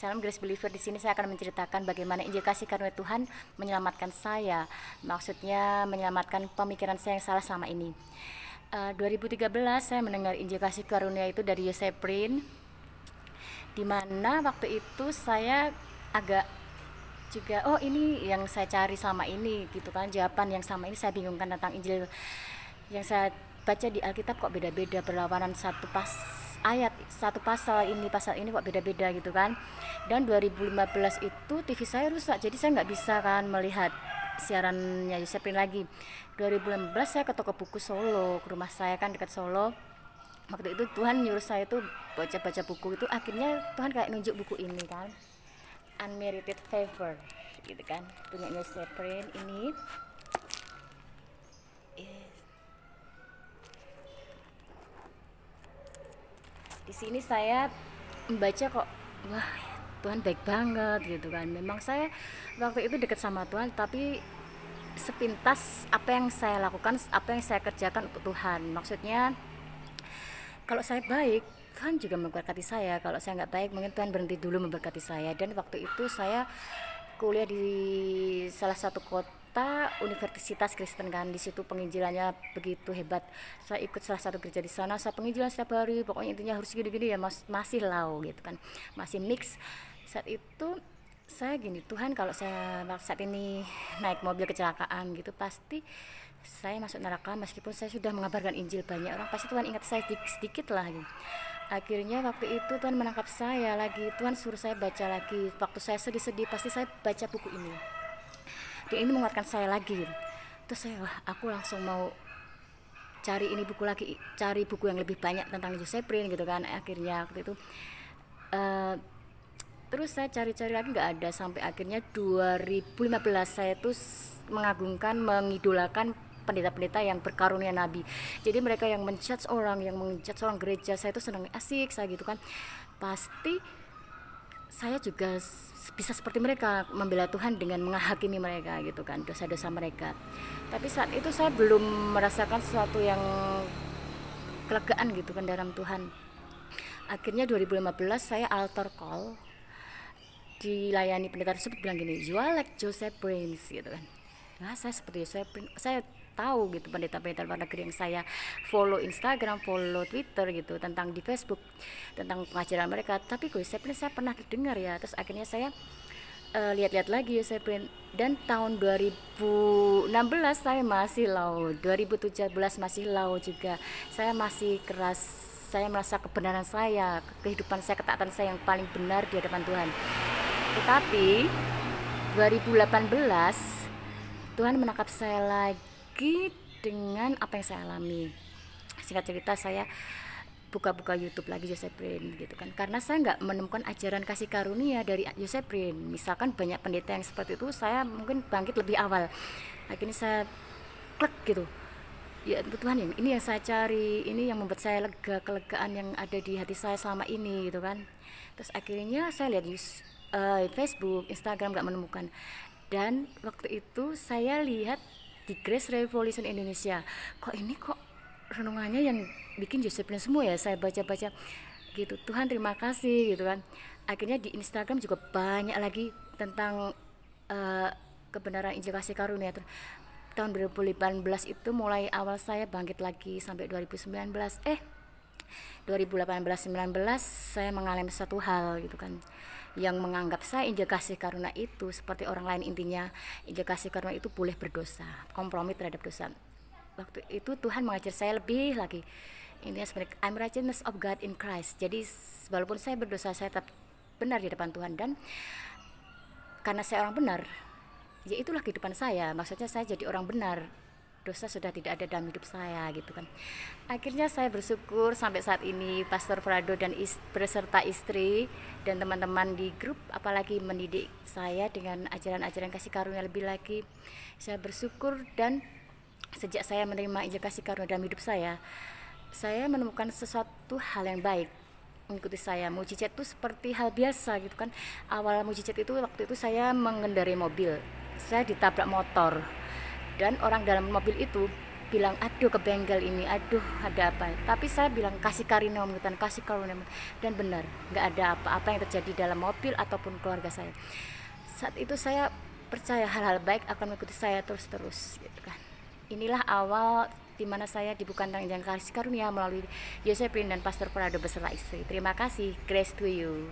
Salam Grace Believer, di sini saya akan menceritakan bagaimana Injil kasih karunia Tuhan menyelamatkan saya. Maksudnya menyelamatkan pemikiran saya yang salah selama ini. 2013 saya mendengar Injil kasih karunia itu dari Yosef Prin, di mana waktu itu saya agak juga, oh ini yang saya cari selama ini gitu kan, jawaban yang sama ini saya bingungkan tentang Injil yang saya baca di Alkitab kok beda-beda, berlawanan satu pasal ini kok beda-beda gitu kan. Dan 2015 itu TV saya rusak, jadi saya nggak bisa kan melihat siarannya Yosepin lagi. 2015 saya ke toko buku Solo, ke rumah saya kan dekat Solo. Waktu itu Tuhan nyuruh saya tuh baca-baca buku itu, akhirnya Tuhan kayak nunjuk buku ini kan, Unmerited Favor gitu kan, punya Yosepin ini. Di sini saya membaca kok, wah Tuhan baik banget gitu kan. Memang saya waktu itu dekat sama Tuhan, tapi sepintas apa yang saya lakukan, apa yang saya kerjakan untuk Tuhan. Maksudnya kalau saya baik, Tuhan juga memberkati saya. Kalau saya nggak baik, mungkin Tuhan berhenti dulu memberkati saya. Dan waktu itu saya kuliah di salah satu kota universitas Kristen kan, di situ penginjilannya begitu hebat. Saya ikut salah satu gereja di sana, saya penginjilan setiap hari, pokoknya intinya harus gini-gini ya, masih low gitu kan, masih mix. Saat itu saya gini, Tuhan kalau saya saat ini naik mobil kecelakaan gitu, pasti saya masuk neraka. Meskipun saya sudah mengabarkan Injil banyak orang, pasti Tuhan ingat saya sedikit lah gitu. Akhirnya waktu itu Tuhan menangkap saya lagi, Tuhan suruh saya baca lagi. Waktu saya sedih-sedih pasti saya baca buku ini, dan ini menguatkan saya lagi. Terus saya, wah aku langsung mau cari ini buku lagi, cari buku yang lebih banyak tentang Yosef Prin gitu kan. Akhirnya waktu itu terus saya cari-cari lagi nggak ada, sampai akhirnya 2015 saya tuh mengagungkan, mengidolakan pendeta-pendeta yang berkarunia nabi. Jadi mereka yang menjudge orang, yang menjudge orang gereja, saya tuh senang, asik saya gitu kan. Pasti saya juga bisa seperti mereka membela Tuhan dengan menghakimi mereka gitu kan, dosa-dosa mereka. Tapi saat itu saya belum merasakan sesuatu yang kelegaan gitu kan dalam Tuhan. Akhirnya 2015 saya altar call, dilayani pendeta tersebut bilang gini, you are like Joseph Prince gitu kan. Nah saya seperti Joseph Prince, saya tahu gitu pendeta-pendeta luar negeri yang saya follow Instagram, follow Twitter gitu, tentang di Facebook tentang pengajaran mereka. Tapi Joseph Prince saya pernah dengar ya. Terus akhirnya saya lihat-lihat lagi Joseph Prince, dan tahun 2016 saya masih low, 2017 masih low juga. Saya masih keras, saya merasa kebenaran saya, kehidupan saya, ketaatan saya yang paling benar di hadapan Tuhan. Tetapi 2018 Tuhan menangkap saya lagi dengan apa yang saya alami. Singkat cerita, saya buka-buka YouTube lagi Yosef Prin gitu kan, karena saya nggak menemukan ajaran kasih karunia dari Yosef Prin. Misalkan banyak pendeta yang seperti itu, saya mungkin bangkit lebih awal. Akhirnya saya klik gitu, ya Tuhan, ini yang saya cari, ini yang membuat saya lega, kelegaan yang ada di hati saya selama ini gitu kan. Terus akhirnya saya lihat di Facebook, Instagram, nggak menemukan. Dan waktu itu saya lihat di Grace Revolution Indonesia, kok renungannya yang bikin Yosef Prin semua ya, saya baca-baca gitu. Tuhan terima kasih gitu kan. Akhirnya di Instagram juga banyak lagi tentang kebenaran Injil kasih karunia. Tahun 2018 itu mulai awal saya bangkit lagi sampai 2019. 2018-19 saya mengalami satu hal gitu kan, yang menganggap saya Injil kasih karunia itu seperti orang lain. Intinya Injil kasih karunia itu boleh berdosa, kompromi terhadap dosa. Waktu itu Tuhan mengajar saya lebih lagi, intinya sebenarnya I'm righteousness of God in Christ. Jadi walaupun saya berdosa, saya tetap benar di depan Tuhan. Dan karena saya orang benar, ya itulah kehidupan saya. Maksudnya saya jadi orang benar, dosa sudah tidak ada dalam hidup saya gitu kan. Akhirnya saya bersyukur sampai saat ini Pastor Prado dan beserta istri dan teman-teman di grup apalagi mendidik saya dengan ajaran-ajaran kasih karunia lebih lagi. Saya bersyukur, dan sejak saya menerima Injil kasih karunia dalam hidup saya menemukan sesuatu hal yang baik mengikuti saya. Mujizat itu seperti hal biasa gitu kan. Awal mujizat itu waktu itu saya mengendarai mobil, saya ditabrak motor, dan orang dalam mobil itu bilang aduh ke bengkel ini, aduh ada apa, tapi saya bilang kasih karunia Tuhan, kasih karunia, dan benar nggak ada apa-apa yang terjadi dalam mobil ataupun keluarga saya. Saat itu saya percaya hal-hal baik akan mengikuti saya terus-terus gitu kan. Inilah awal dimana saya dibukakan yang kasih karunia melalui Yosephine dan Pastor Prado beserta istri. Terima kasih, grace to you.